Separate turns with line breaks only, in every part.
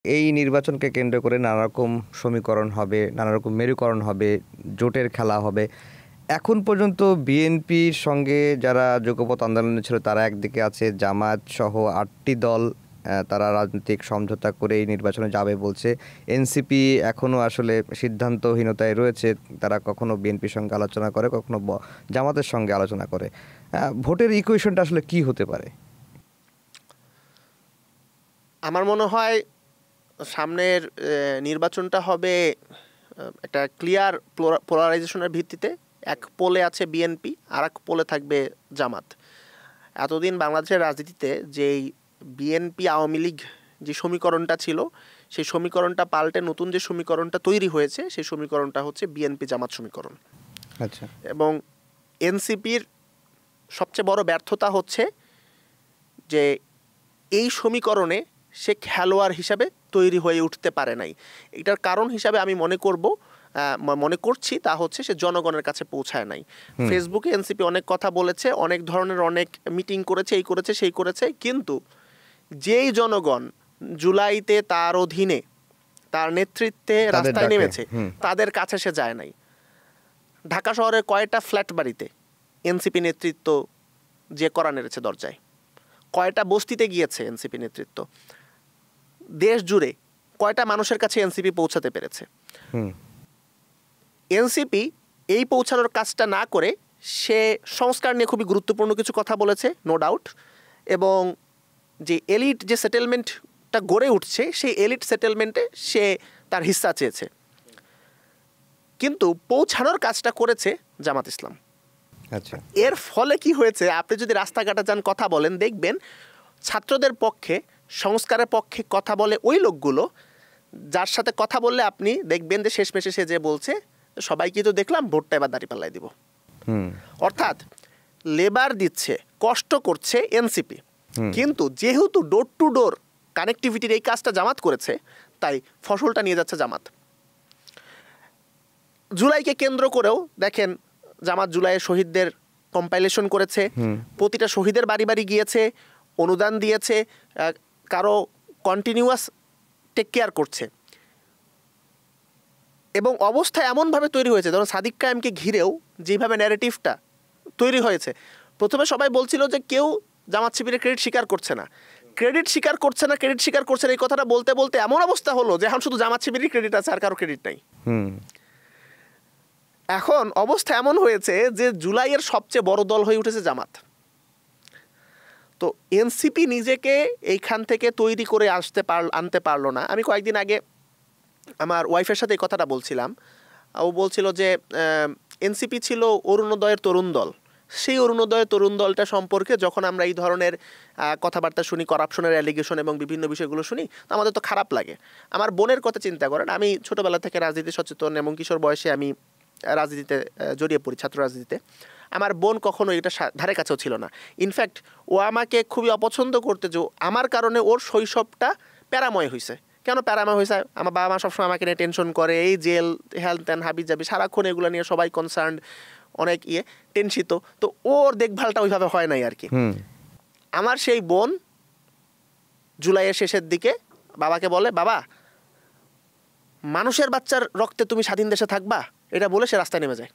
এই নির্বাচনকে কেন্দ্র করে নানা রকম সমীকরণ হবে, নানা রকম মেরুকরণ হবে, জোটের খেলা হবে। এখন পর্যন্ত বিএনপির সঙ্গে যারা যুগপৎ আন্দোলনে ছিল তারা একদিকে আছে, জামায়াত সহ 8টি দল তারা রাজনৈতিক সমঝোতা করে এই নির্বাচনে যাবে বলছে। এনসিপি এখনও আসলে সিদ্ধান্তহীনতায় রয়েছে, তারা কখনো বিএনপির সঙ্গে আলোচনা করে, কখনো জামাতের সঙ্গে আলোচনা করে। ভোটের ইকুয়েশনটা আসলে কি হতে পারে?
আমার মনে হয় সামনের নির্বাচনটা হবে একটা ক্লিয়ার পোলারাইজেশনের ভিত্তিতে। এক পোলে আছে বিএনপি, আর এক পোলে থাকবে জামাত। এতদিন বাংলাদেশের রাজনীতিতে যেই বিএনপি আওয়ামী লীগ যে সমীকরণটা ছিল, সেই সমীকরণটা পাল্টে নতুন যে সমীকরণটা তৈরি হয়েছে, সেই সমীকরণটা হচ্ছে বিএনপি জামাত সমীকরণ।
আচ্ছা।
এবং এনসিপির সবচেয়ে বড় ব্যর্থতা হচ্ছে যে এই সমীকরণে সে খেলোয়াড় হিসাবে তৈরি হয়ে উঠতে পারে নাই। এটার কারণ হিসাবে আমি মনে করছি তা হচ্ছে সে জনগণের কাছে পৌঁছায় নাই। ফেসবুকে এনসিপি অনেক কথা বলেছে, অনেক ধরনের অনেক মিটিং করেছে, এই করেছে সেই করেছে, কিন্তু যেই জনগণ জুলাইতে তার অধীনে তার নেতৃত্বে রাস্তায় নেমেছে তাদের কাছে সে যায় নাই। ঢাকা শহরের কয়টা ফ্ল্যাট বাড়িতে এনসিপি নেতৃত্ব যে করা নেড়েছে দরজায়, কয়টা বস্তিতে গিয়েছে এনসিপি নেতৃত্ব, দেশ জুড়ে কয়টা মানুষের কাছে এনসিপি পৌঁছাতে পেরেছে। এনসিপি এই পৌঁছানোর কাজটা না করে সে সংস্কার নিয়ে খুবই গুরুত্বপূর্ণ কিছু কথা বলেছে, নো ডাউট, এবং যে এলিট যে সেটেলমেন্টটা গড়ে উঠছে সেই এলিট সেটেলমেন্টে সে তার হিস্সা চেয়েছে, কিন্তু পৌঁছানোর কাজটা করেছে জামাত ইসলাম।
আচ্ছা,
এর ফলে কি হয়েছে, আপনি যদি রাস্তাঘাটে যান কথা বলেন, দেখবেন ছাত্রদের পক্ষে সংস্কারের পক্ষে কথা বলে ওই লোকগুলো যার সাথে কথা বললে আপনি দেখবেন যে শেষমেশে সে যে বলছে সবাইকে তো দেখলাম, ভোটটা এবার দাঁড়িপাল্লায় দিব। অর্থাৎ লেবার দিচ্ছে, কষ্ট করছে এনসিপি, কিন্তু যেহেতু ডোর টু ডোর কানেক্টিভিটির এই কাজটা জামাত করেছে, তাই ফসলটা নিয়ে যাচ্ছে জামাত। জুলাইকে কেন্দ্র করেও দেখেন জামাত জুলাইয়ের শহীদদের কম্পাইলেশন করেছে, প্রতিটা শহীদের বাড়ি বাড়ি গিয়েছে, অনুদান দিয়েছে, কারো কন্টিনিউয়াস টেক কেয়ার করছে। এবং অবস্থা এমনভাবে তৈরি হয়েছে, ধরুন সাদিক কায়েমকে ঘিরেও যেভাবে ন্যারেটিভটা তৈরি হয়েছে, প্রথমে সবাই বলছিল যে কেউ জামাত শিবিরের ক্রেডিট স্বীকার করছে না, ক্রেডিট স্বীকার করছে না, ক্রেডিট স্বীকার করছে না, এই কথাটা বলতে বলতে এমন অবস্থা হলো যে এখন শুধু জামাত শিবিরেরই ক্রেডিট আছে, আর কারো ক্রেডিট নাই। এখন অবস্থা এমন হয়েছে যে জুলাইয়ের সবচেয়ে বড় দল হয়ে উঠেছে জামাত। তো এনসিপি নিজেকে এইখান থেকে তৈরি করে আনতে পারলো না। আমি কয়েকদিন আগে আমার ওয়াইফের সাথে এই কথাটা বলছিলাম, ও বলছিল যে এনসিপি ছিল অরুণোদয়ের তরুণ দল, সেই অরুণোদয়ের তরুণ দলটা সম্পর্কে যখন আমরা এই ধরনের কথাবার্তা শুনি, করাপশনের অ্যালিগেশন এবং বিভিন্ন বিষয়গুলো শুনি, তো আমাদের তো খারাপ লাগে। আমার বোনের কথা চিন্তা করেন, আমি ছোটোবেলা থেকে রাজনীতি সচেতন এবং কিশোর বয়সে আমি রাজনীতিতে জড়িয়ে পড়ি, ছাত্র রাজনীতিতে। আমার বোন কখনো এটা ধারে কাছেও ছিল না। ইনফ্যাক্ট ও আমাকে খুবই অপছন্দ করতে, যে আমার কারণে ওর শৈশবটা প্যারাময় হয়েছে। কেন প্যারাময় হয়েছে? আমার বাবা মা সবসময় আমাকে নিয়ে টেনশন করে, এই জেল হেলথ অ্যান্ড হাবি যাবি, সারাক্ষণ এগুলো নিয়ে সবাই কনসার্ন, অনেক টেনশিত। তো ওর দেখভালটা ওইভাবে হয় নাই আর কি। আমার সেই বোন জুলাইয়ের শেষের দিকে বাবাকে বলে, বাবা মানুষের বাচ্চার রক্তে তুমি স্বাধীন দেশে থাকবা, এটা বলে সে রাস্তায় নেমে যায়।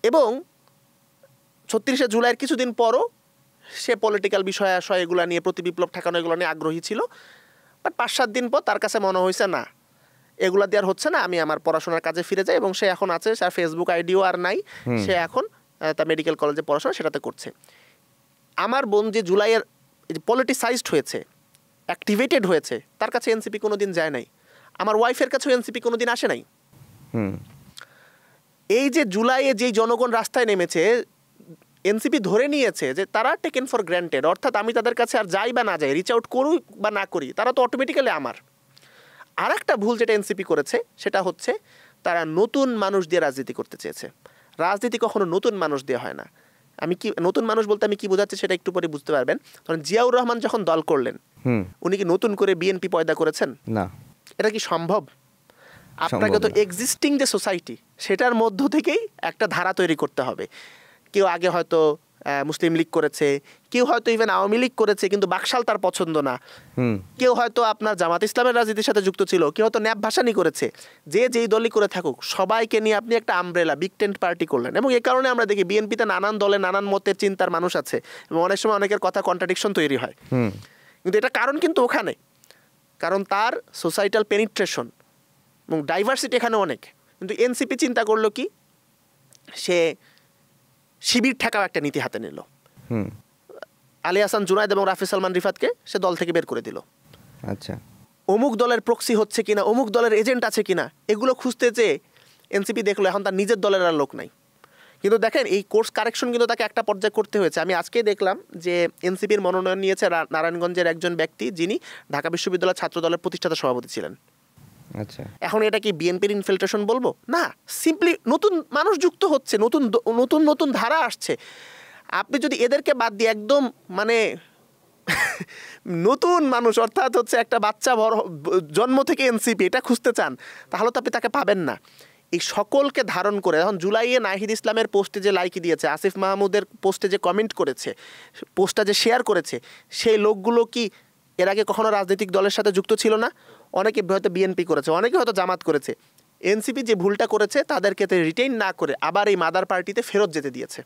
এবং 36শে জুলাইয়ের কিছুদিন পরও সে পলিটিক্যাল বিষয় এগুলো নিয়ে, প্রতি বিপ্লব ঠেকানো এগুলো নিয়ে আগ্রহী ছিল। বাট 5-7 দিন পর তার কাছে মনে হয়েছে না, এগুলা দিয়ে আর হচ্ছে না, আমি আমার পড়াশোনার কাজে ফিরে যাই। এবং সে এখন আছে, তার ফেসবুক আইডিও আর নাই, সে এখন তার মেডিকেল কলেজে পড়াশোনা সেটাতে করছে। আমার বোন যে জুলাইয়ের পলিটিসাইজড হয়েছে, অ্যাক্টিভেটেড হয়েছে, তার কাছে এনসিপি কোনো দিন যায় নাই। আমার ওয়াইফের কাছেও এনসিপি কোনো দিন আসে নাই। এই যে জুলাইয়ে যেই জনগণ রাস্তায় নেমেছে, এনসিপি ধরে নিয়েছে যে তারা টেকেন ফর গ্র্যান্টেড, অর্থাৎ আমি তাদের কাছে আর যাই বা না যাই, রিচ আউট করুই বা না করি, তারা তো অটোমেটিক্যালি আমার। আর একটা ভুল যেটা এনসিপি করেছে সেটা হচ্ছে তারা নতুন মানুষ দিয়ে রাজনীতি করতে চেয়েছে। রাজনীতি কখনো নতুন মানুষ দিয়ে হয় না। আমি কি নতুন মানুষ বলতে আমি কি বোঝাচ্ছি সেটা একটু পরে বুঝতে পারবেন। কারণ জিয়াউর রহমান যখন দল করলেন, উনি কি নতুন করে বিএনপি পয়দা করেছেন?
না।
এটা কি সম্ভব? আপনাকে তো এক্সিস্টিং যে সোসাইটি সেটার মধ্য থেকেই একটা ধারা তৈরি করতে হবে। কেউ আগে হয়তো মুসলিম লীগ করেছে, কেউ হয়তো ইভেন আওয়ামী লীগ করেছে কিন্তু বাকশাল তার পছন্দ না, কেউ হয়তো আপনার জামাত ইসলামের রাজনীতির সাথে যুক্ত ছিল, কেউ হয়তো ন্যাপ ভাসানি করেছে। যে যেই দলই করে থাকুক সবাইকে নিয়ে আপনি একটা আমব্রেলা বিগ টেন্ট পার্টি করলেন। এবং এই কারণে আমরা দেখি বিএনপিতে নানান দলে নানান মতের চিন্তার মানুষ আছে এবং অনেক সময় অনেকের কথা কন্ট্রাডিকশন তৈরি হয়, কিন্তু এটা কারণ কিন্তু ওখানে, কারণ তার সোসাইটাল পেনিট্রেশন এবং ডাইভার্সিটি এখানে অনেক। কিন্তু এনসিপি চিন্তা করলো কি, সে শিবির ঠেকাও একটা নীতি হাতে নিল, আলী হাসান জুনায়েদ এবং রাফি সালমান রিফাতকে সে দল থেকে বের করে দিল।
আচ্ছা,
অমুক দলের প্রক্সি হচ্ছে কিনা, অমুক দলের এজেন্ট আছে কিনা, এগুলো খুঁজতে যেয়ে এনসিপি দেখলো এখন তার নিজের দলের আর লোক নাই। কিন্তু দেখেন এই কোর্স কারেকশন কিন্তু তাকে একটা পর্যায়ে করতে হয়েছে। আমি আজকেই দেখলাম যে এনসিপির মনোনয়ন নিয়েছে নারায়ণগঞ্জের একজন ব্যক্তি যিনি ঢাকা বিশ্ববিদ্যালয় ছাত্র দলের প্রতিষ্ঠাতা সভাপতি ছিলেন।
আচ্ছা,
এখন এটা কি বিএনপির ইনফিল্ট্রেশন বলবো? না, সিম্পলি নতুন মানুষ যুক্ত হচ্ছে, নতুন নতুন নতুন ধারা আসছে। আপনি যদি এদেরকে বাদ দিয়ে একদম মানে নতুন মানুষ অর্থাৎ হচ্ছে একটা বাচ্চা বড় জন্ম থেকে এনসিপি এটা খুঁজতে চান, তাহলে তো আপনি তাকে পাবেন না। এই সকলকে ধারণ করে এখন জুলাইয়ে নাহিদ ইসলামের পোস্টে যে লাইক দিয়েছে, আসিফ মাহমুদের পোস্টে যে কমেন্ট করেছে, পোস্টটা যে শেয়ার করেছে, সেই লোকগুলো কি এর আগে কখনো রাজনৈতিক দলের সাথে যুক্ত ছিল না? অনেকে হয়তো বিএনপি করেছে, অনেকে হয়তো জামাত করেছে। এনসিপি যে ভুলটা করেছে তাদেরকে রিটেইন না করে আবার এই মাদার পার্টিতে ফেরত যেতে দিয়েছে।